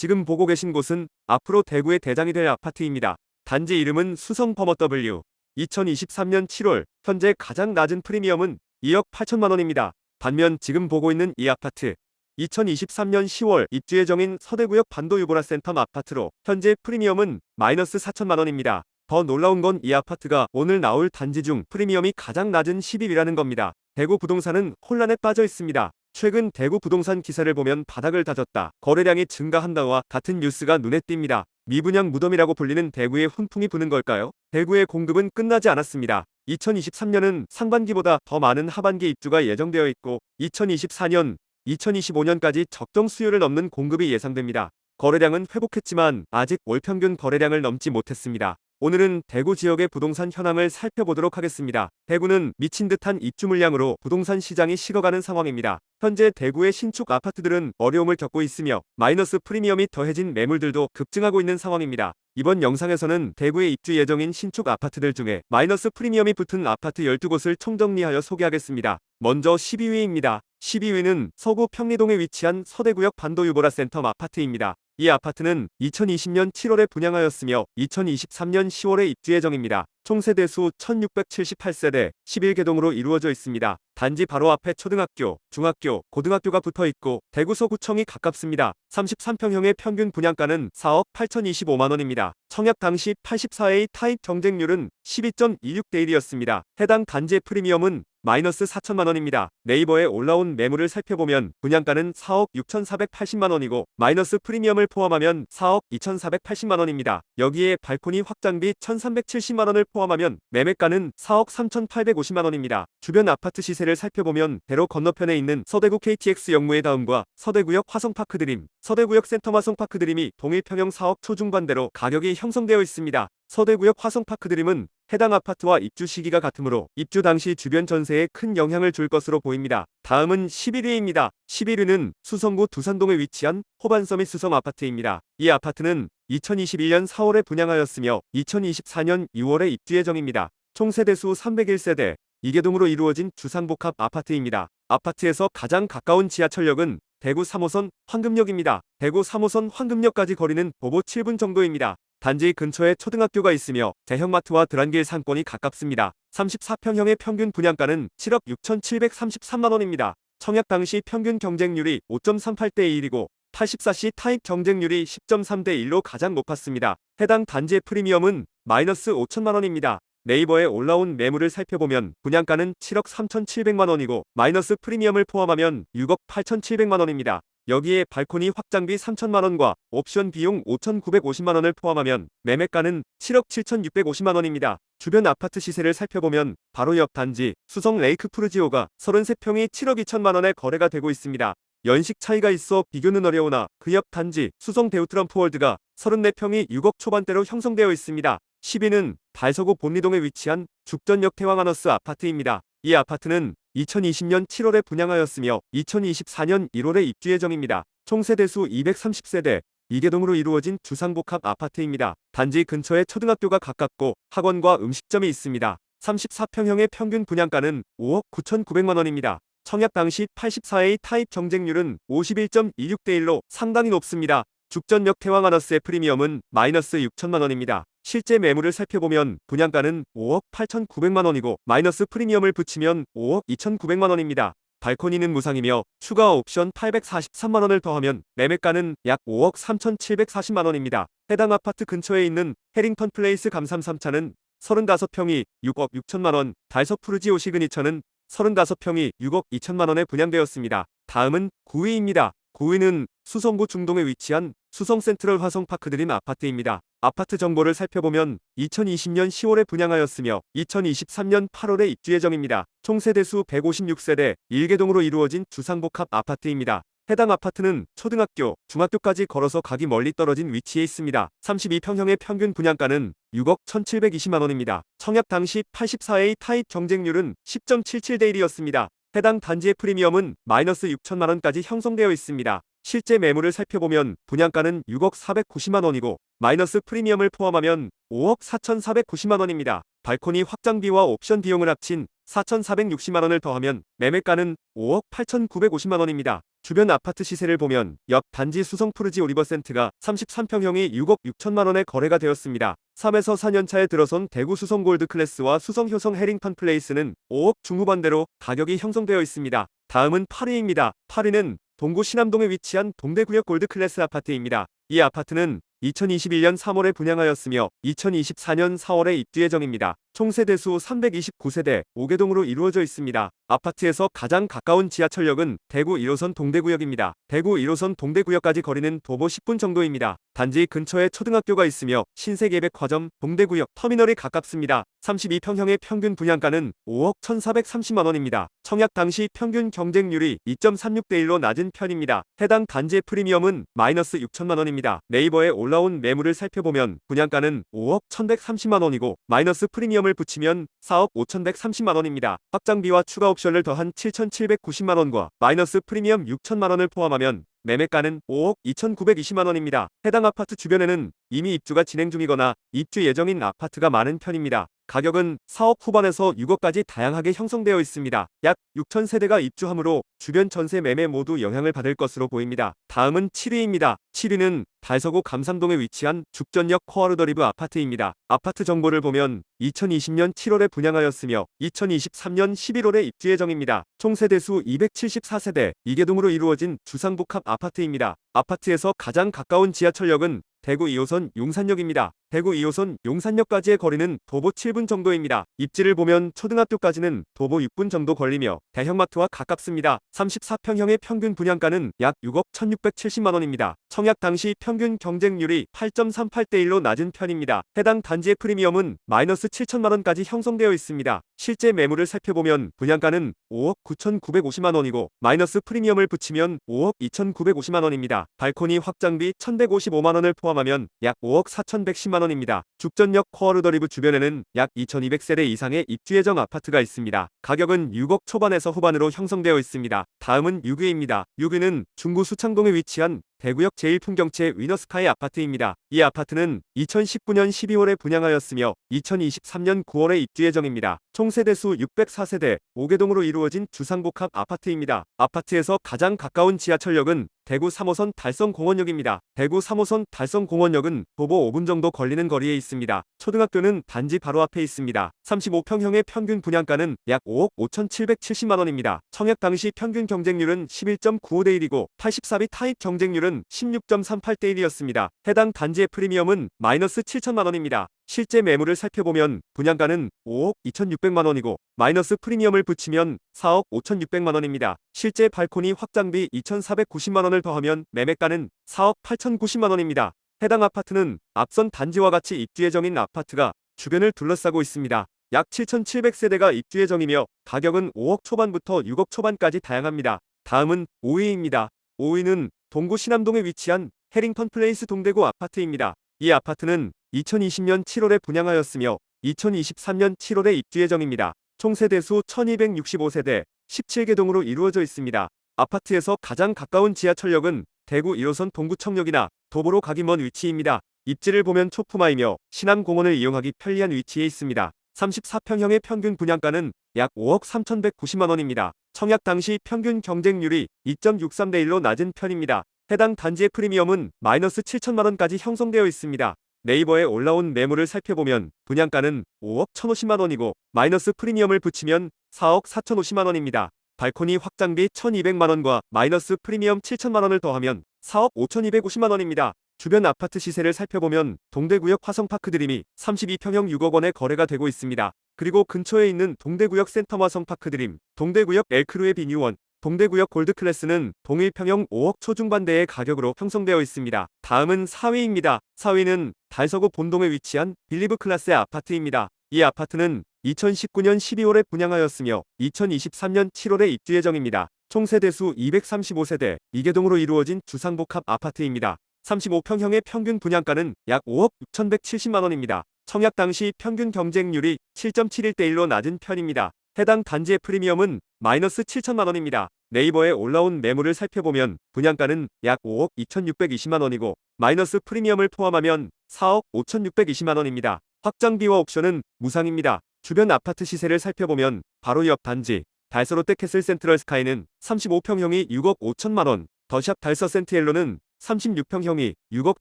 지금 보고 계신 곳은 앞으로 대구의 대장이 될 아파트입니다. 단지 이름은 수성 버머 W. 2023년 7월 현재 가장 낮은 프리미엄은 2억 8천만 원입니다. 반면 지금 보고 있는 이 아파트 2023년 10월 입주 예정인 서대구역 반도 유보라 센텀 아파트로 현재 프리미엄은 마이너스 4천만 원입니다. 더 놀라운 건 이 아파트가 오늘 나올 단지 중 프리미엄이 가장 낮은 10위라는 겁니다. 대구 부동산은 혼란에 빠져 있습니다. 최근 대구 부동산 기사를 보면 바닥을 다졌다, 거래량이 증가한다와 같은 뉴스가 눈에 띕니다. 미분양 무덤이라고 불리는 대구에 훈풍이 부는 걸까요? 대구의 공급은 끝나지 않았습니다. 2023년은 상반기보다 더 많은 하반기 입주가 예정되어 있고 2024년, 2025년까지 적정 수요를 넘는 공급이 예상됩니다. 거래량은 회복했지만 아직 월 평균 거래량을 넘지 못했습니다. 오늘은 대구 지역의 부동산 현황을 살펴보도록 하겠습니다. 대구는 미친 듯한 입주 물량으로 부동산 시장이 식어가는 상황입니다. 현재 대구의 신축 아파트들은 어려움을 겪고 있으며 마이너스 프리미엄이 더해진 매물들도 급증하고 있는 상황입니다. 이번 영상에서는 대구에 입주 예정인 신축 아파트들 중에 마이너스 프리미엄이 붙은 아파트 12곳을 총정리하여 소개하겠습니다. 먼저 12위입니다. 12위는 서구 평리동에 위치한 서대구역 반도 유보라 센텀 아파트입니다. 이 아파트는 2020년 7월에 분양하였으며 2023년 10월에 입주 예정입니다. 총 세대수 1678세대 11개동으로 이루어져 있습니다. 단지 바로 앞에 초등학교, 중학교, 고등학교가 붙어 있고 대구 서구청이 가깝습니다. 33평형의 평균 분양가는 4억 8,025만 원입니다. 청약 당시 84A 타입 경쟁률은 12.26대 1이었습니다. 해당 단지의 프리미엄은 마이너스 4천만 원입니다. 네이버에 올라온 매물을 살펴보면 분양가는 4억 6,480만 원이고 마이너스 프리미엄을 포함하면 4억 2,480만 원입니다. 여기에 발코니 확장비 1,370만 원을 포함하면 매매가는 4억 3,850만 원입니다. 주변 아파트 시세를 살펴보면 대로 건너편에 있는 서대구 KTX 역무의 다음과 서대구역 화성파크 드림, 서대구역 센텀 화성파크 드림이 동일평형 4억 초중반대로 가격이 형성되어 있습니다. 서대구역 화성파크 드림은 해당 아파트와 입주 시기가 같으므로 입주 당시 주변 전세에 큰 영향을 줄 것으로 보입니다. 다음은 11위입니다. 11위는 수성구 두산동에 위치한 호반서밋 수성 아파트입니다. 이 아파트는 2021년 4월에 분양하였으며 2024년 6월에 입주 예정입니다. 총 세대수 301세대, 2개동으로 이루어진 주상복합 아파트입니다. 아파트에서 가장 가까운 지하철역은 대구 3호선 황금역입니다. 대구 3호선 황금역까지 거리는 도보 7분 정도입니다. 단지 근처에 초등학교가 있으며 대형마트와 드란길 상권이 가깝습니다. 34평형의 평균 분양가는 7억 6,733만 원입니다. 청약 당시 평균 경쟁률이 5.38대 1이고 84C 타입 경쟁률이 10.3대 1로 가장 높았습니다. 해당 단지의 프리미엄은 마이너스 5천만 원입니다. 네이버에 올라온 매물을 살펴보면 분양가는 7억 3,700만 원이고 마이너스 프리미엄을 포함하면 6억 8,700만 원입니다. 여기에 발코니 확장비 3천만 원과 옵션 비용 5,950만 원을 포함하면 매매가는 7억 7,650만 원입니다. 주변 아파트 시세를 살펴보면 바로 옆 단지 수성 레이크 푸르지오가 33평이 7억 2천만 원에 거래가 되고 있습니다. 연식 차이가 있어 비교는 어려우나 그 옆 단지 수성 데우트럼프 월드가 34평이 6억 초반대로 형성되어 있습니다. 10위는 달서구 본리동에 위치한 죽전역 태왕하너스 아파트입니다. 이 아파트는 2020년 7월에 분양하였으며 2024년 1월에 입주 예정입니다. 총 세대수 230세대, 2개동으로 이루어진 주상복합 아파트입니다. 단지 근처에 초등학교가 가깝고 학원과 음식점이 있습니다. 34평형의 평균 분양가는 5억 9,900만 원입니다. 청약 당시 84A 타입 경쟁률은 51.26대 1로 상당히 높습니다. 죽전역 태왕하너스의 프리미엄은 마이너스 6천만 원입니다. 실제 매물을 살펴보면 분양가는 5억 8,900만 원이고 마이너스 프리미엄을 붙이면 5억 2,900만 원입니다. 발코니는 무상이며 추가 옵션 843만 원을 더하면 매매가는 약 5억 3,740만 원입니다. 해당 아파트 근처에 있는 해링턴 플레이스 감삼 3차는 35평이 6억 6천만 원, 달서 푸르지오 시그니처는 35평이 6억 2천만 원에 분양되었습니다. 다음은 9위입니다. 9위는 수성구 중동에 위치한 수성 센트럴 화성파크 드림 아파트입니다. 아파트 정보를 살펴보면 2020년 10월에 분양하였으며 2023년 8월에 입주 예정입니다. 총 세대수 156세대, 1개동으로 이루어진 주상복합 아파트입니다. 해당 아파트는 초등학교, 중학교까지 걸어서 가기 멀리 떨어진 위치에 있습니다. 32평형의 평균 분양가는 6억 1,720만 원입니다. 청약 당시 84A 타입 경쟁률은 10.77대 1이었습니다. 해당 단지의 프리미엄은 마이너스 6천만 원까지 형성되어 있습니다. 실제 매물을 살펴보면 분양가는 6억 490만 원이고 마이너스 프리미엄을 포함하면 5억 4,490만 원입니다. 발코니 확장비와 옵션 비용을 합친 4,460만 원을 더하면 매매가는 5억 8,950만 원입니다. 주변 아파트 시세를 보면 옆 단지 수성 푸르지 오리버센트가 33평형이 6억 6천만 원에 거래가 되었습니다. 3에서 4년 차에 들어선 대구 수성 골드 클래스와 수성 효성 해링턴 플레이스는 5억 중후반대로 가격이 형성되어 있습니다. 다음은 8위입니다. 8위는 동구 신암동에 위치한 동대구역 골드 클래스 아파트입니다. 이 아파트는 2021년 3월에 분양하였으며 2024년 4월에 입주 예정입니다. 총 세대수 329세대 5개동으로 이루어져 있습니다. 아파트에서 가장 가까운 지하철역은 대구 1호선 동대구역입니다. 대구 1호선 동대구역까지 거리는 도보 10분 정도입니다. 단지 근처에 초등학교가 있으며 신세계백화점, 동대구역 터미널이 가깝습니다. 32평형의 평균 분양가는 5억 1,430만 원입니다. 청약 당시 평균 경쟁률이 2.36대 1로 낮은 편입니다. 해당 단지의 프리미엄은 마이너스 6천만 원입니다. 네이버에 올라온 매물을 살펴보면 분양가는 5억 1,130만 원이고 마이너스 프리미엄을 붙이면 4억 5,130만 원입니다. 확장비와 추가 옵션을 더한 7,790만 원과 마이너스 프리미엄 6천만 원을 포함하면 매매가는 5억 2,920만 원입니다. 해당 아파트 주변에는 이미 입주가 진행 중이거나 입주 예정인 아파트가 많은 편입니다. 가격은 4억 후반에서 6억까지 다양하게 형성되어 있습니다. 약 6천 세대가 입주하므로 주변 전세 매매 모두 영향을 받을 것으로 보입니다. 다음은 7위입니다. 7위는 달서구 감삼동에 위치한 죽전역 코아르더리브 아파트입니다. 아파트 정보를 보면 2020년 7월에 분양하였으며 2023년 11월에 입주 예정입니다. 총 세대수 274세대 2개동으로 이루어진 주상복합 아파트입니다. 아파트에서 가장 가까운 지하철역은 대구 2호선 용산역입니다. 대구 2호선 용산역까지의 거리는 도보 7분 정도입니다. 입지를 보면 초등학교까지는 도보 6분 정도 걸리며 대형마트와 가깝습니다. 34평형의 평균 분양가는 약 6억 1,670만 원입니다. 청약 당시 평균 경쟁률이 8.38대 1로 낮은 편입니다. 해당 단지의 프리미엄은 마이너스 7천만 원까지 형성되어 있습니다. 실제 매물을 살펴보면 분양가는 5억 9,950만 원이고 마이너스 프리미엄을 붙이면 5억 2,950만 원입니다. 발코니 확장비 1,155만 원을 포함하면 약 5억 4,110만 원입니다. 죽전역 코어르더리브 주변에는 약 2,200세대 이상의 입주 예정 아파트가 있습니다. 가격은 6억 초반에서 후반으로 형성되어 있습니다. 다음은 6위입니다. 6위는 중구 수창동에 위치한 대구역 제1풍경채 위너스카이 아파트입니다. 이 아파트는 2019년 12월에 분양하였으며 2023년 9월에 입주 예정입니다. 총 세대수 604세대 5개동으로 이루어진 주상복합 아파트입니다. 아파트에서 가장 가까운 지하철역은 대구 3호선 달성공원역입니다. 대구 3호선 달성공원역은 도보 5분 정도 걸리는 거리에 있습니다. 초등학교는 단지 바로 앞에 있습니다. 35평형의 평균 분양가는 약 5억 5,770만 원입니다. 청약 당시 평균 경쟁률은 11.95대 1이고 84비 타입 경쟁률은 16.38대 1이었습니다. 해당 단지의 프리미엄은 마이너스 7천만 원입니다. 실제 매물을 살펴보면 분양가는 5억 2,600만 원이고 마이너스 프리미엄을 붙이면 4억 5,600만 원입니다. 실제 발코니 확장비 2,490만 원을 더하면 매매가는 4억 8,090만 원입니다. 해당 아파트는 앞선 단지와 같이 입주 예정인 아파트가 주변을 둘러싸고 있습니다. 약 7,700세대가 입주 예정이며 가격은 5억 초반부터 6억 초반까지 다양합니다. 다음은 5위입니다. 5위는 동구 신암동에 위치한 해링턴 플레이스 동대구 아파트입니다. 이 아파트는 2020년 7월에 분양하였으며 2023년 7월에 입주 예정입니다. 총 세대수 1,265세대 17개동으로 이루어져 있습니다. 아파트에서 가장 가까운 지하철역은 대구 1호선 동구청역이나 도보로 가기 먼 위치입니다. 입지를 보면 초품화이며 신암공원을 이용하기 편리한 위치에 있습니다. 34평형의 평균 분양가는 약 5억 3,190만 원입니다. 청약 당시 평균 경쟁률이 2.63대 1로 낮은 편입니다. 해당 단지의 프리미엄은 마이너스 7천만 원까지 형성되어 있습니다. 네이버에 올라온 매물을 살펴보면 분양가는 5억 1,050만 원이고 마이너스 프리미엄을 붙이면 4억 4,050만 원입니다. 발코니 확장비 1,200만 원과 마이너스 프리미엄 7천만 원을 더하면 4억 5,250만 원입니다. 주변 아파트 시세를 살펴보면 동대구역 화성파크 드림이 32평형 6억 원에 거래가 되고 있습니다. 그리고 근처에 있는 동대구역 센텀 화성파크 드림, 동대구역 엘크루의 비뉴원, 동대구역 골드클래스는 동일평형 5억 초중반대의 가격으로 형성되어 있습니다. 다음은 4위입니다. 4위는 달서구 본동에 위치한 빌리브 클래스의 아파트입니다. 이 아파트는 2019년 12월에 분양하였으며 2023년 7월에 입주 예정입니다. 총 세대수 235세대 2개동으로 이루어진 주상복합 아파트입니다. 35평형의 평균 분양가는 약 5억 6,170만 원입니다. 청약 당시 평균 경쟁률이 7.71대 1로 낮은 편입니다. 해당 단지의 프리미엄은 마이너스 7천만 원입니다. 네이버에 올라온 매물을 살펴보면 분양가는 약 5억 2,620만 원이고 마이너스 프리미엄을 포함하면 4억 5,620만 원입니다. 확장비와 옵션은 무상입니다. 주변 아파트 시세를 살펴보면 바로 옆 단지 달서롯데 캐슬 센트럴 스카이는 35평형이 6억 5천만 원, 더샵 달서 센티엘로는 36평형이 6억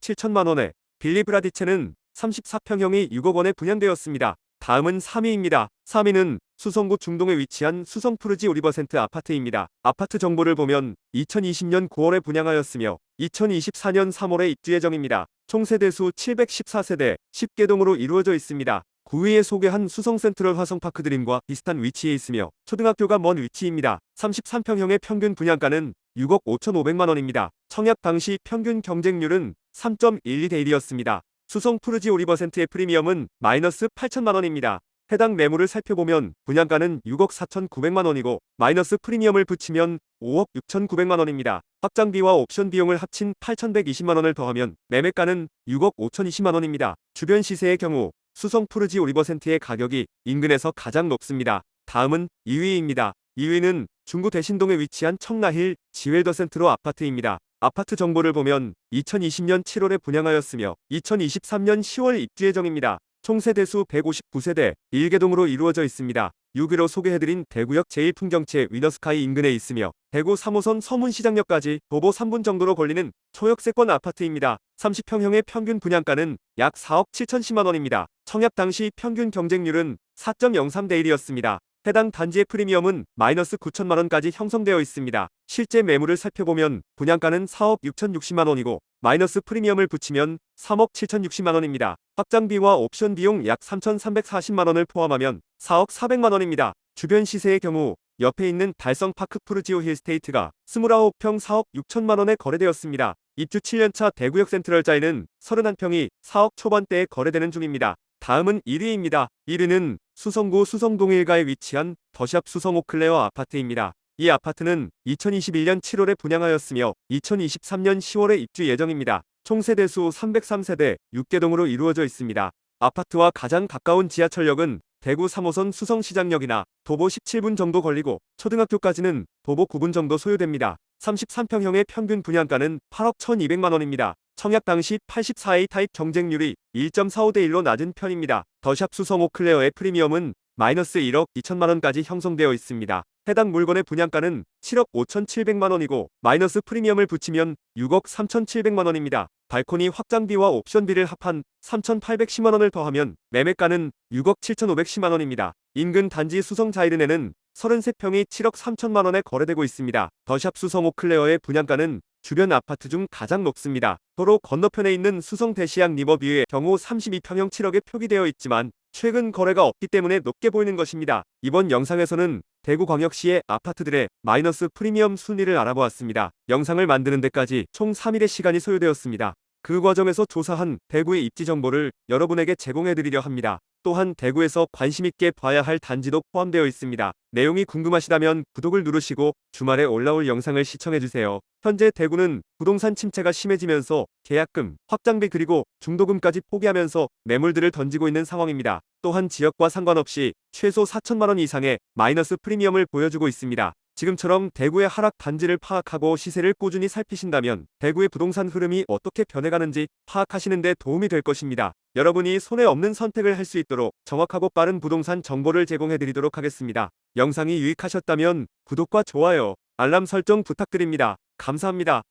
7천만 원에 빌리 브라디체는 34평형이 6억 원에 분양되었습니다. 다음은 3위입니다. 3위는 수성구 중동에 위치한 수성 푸르지 오리버센트 아파트입니다. 아파트 정보를 보면 2020년 9월에 분양하였으며 2024년 3월에 입주 예정입니다. 총 세대수 714세대 10개동으로 이루어져 있습니다. 9위에 소개한 수성 센트럴 화성파크 드림과 비슷한 위치에 있으며 초등학교가 먼 위치입니다. 33평형의 평균 분양가는 6억 5,500만 원입니다. 청약 당시 평균 경쟁률은 3.12대 1이었습니다. 수성 푸르지 오리버센트의 프리미엄은 마이너스 8천만 원입니다. 해당 매물을 살펴보면 분양가는 6억 4,900만 원이고 마이너스 프리미엄을 붙이면 5억 6,900만 원입니다. 확장비와 옵션 비용을 합친 8,120만 원을 더하면 매매가는 6억 5,020만 원입니다. 주변 시세의 경우 수성 푸르지 오리버센트의 가격이 인근에서 가장 높습니다. 다음은 2위입니다. 2위는 중구 대신동에 위치한 청라힐 지웰더 센트로 아파트입니다. 아파트 정보를 보면 2020년 7월에 분양하였으며 2023년 10월 입주 예정입니다. 총 세대수 159세대 1개동으로 이루어져 있습니다. 6위로 소개해드린 대구역 제1풍경채 위너스카이 인근에 있으며 대구 3호선 서문시장역까지 도보 3분 정도로 걸리는 초역세권 아파트입니다. 30평형의 평균 분양가는 약 4억 7천십만 원입니다. 청약 당시 평균 경쟁률은 4.03대 1이었습니다. 해당 단지의 프리미엄은 마이너스 9천만 원까지 형성되어 있습니다. 실제 매물을 살펴보면 분양가는 4억 6,060만 원이고 마이너스 프리미엄을 붙이면 3억 7,060만 원입니다. 확장비와 옵션 비용 약 3,340만 원을 포함하면 4억 400만 원입니다. 주변 시세의 경우 옆에 있는 달성파크 푸르지오 힐스테이트가 29평 4억 6천만 원에 거래되었습니다. 입주 7년차 대구역 센트럴자이는 31평이 4억 초반대에 거래되는 중입니다. 다음은 1위입니다. 1위는 수성구 수성동 1가에 위치한 더샵 수성 오클레어 아파트입니다. 이 아파트는 2021년 7월에 분양하였으며 2023년 10월에 입주 예정입니다. 총 세대수 303세대 6개동으로 이루어져 있습니다. 아파트와 가장 가까운 지하철역은 대구 3호선 수성시장역이나 도보 17분 정도 걸리고 초등학교까지는 도보 9분 정도 소요됩니다. 33평형의 평균 분양가는 8억 1,200만 원입니다. 청약 당시 84A 타입 경쟁률이 1.45대 1로 낮은 편입니다. 더샵 수성 오클레어의 프리미엄은 마이너스 1억 2천만 원까지 형성되어 있습니다. 해당 물건의 분양가는 7억 5,700만 원이고 마이너스 프리미엄을 붙이면 6억 3,700만 원입니다. 발코니 확장비와 옵션비를 합한 3,810만 원을 더하면 매매가는 6억 7,510만 원입니다. 인근 단지 수성 자이른에는 33평이 7억 3천만 원에 거래되고 있습니다. 더샵 수성 오클레어의 분양가는 주변 아파트 중 가장 높습니다. 도로 건너편에 있는 수성 대시양 리버뷰의 경우 32평형 7억에 표기되어 있지만 최근 거래가 없기 때문에 높게 보이는 것입니다. 이번 영상에서는 대구광역시의 아파트들의 마이너스 프리미엄 순위를 알아보았습니다. 영상을 만드는 데까지 총 3일의 시간이 소요되었습니다. 그 과정에서 조사한 대구의 입지 정보를 여러분에게 제공해드리려 합니다. 또한 대구에서 관심있게 봐야 할 단지도 포함되어 있습니다. 내용이 궁금하시다면 구독을 누르시고 주말에 올라올 영상을 시청해주세요. 현재 대구는 부동산 침체가 심해지면서 계약금, 확장비 그리고 중도금까지 포기하면서 매물들을 던지고 있는 상황입니다. 또한 지역과 상관없이 최소 4천만 원 이상의 마이너스 프리미엄을 보여주고 있습니다. 지금처럼 대구의 하락 단지를 파악하고 시세를 꾸준히 살피신다면 대구의 부동산 흐름이 어떻게 변해가는지 파악하시는 데 도움이 될 것입니다. 여러분이 손해 없는 선택을 할 수 있도록 정확하고 빠른 부동산 정보를 제공해드리도록 하겠습니다. 영상이 유익하셨다면 구독과 좋아요, 알람 설정 부탁드립니다. 감사합니다.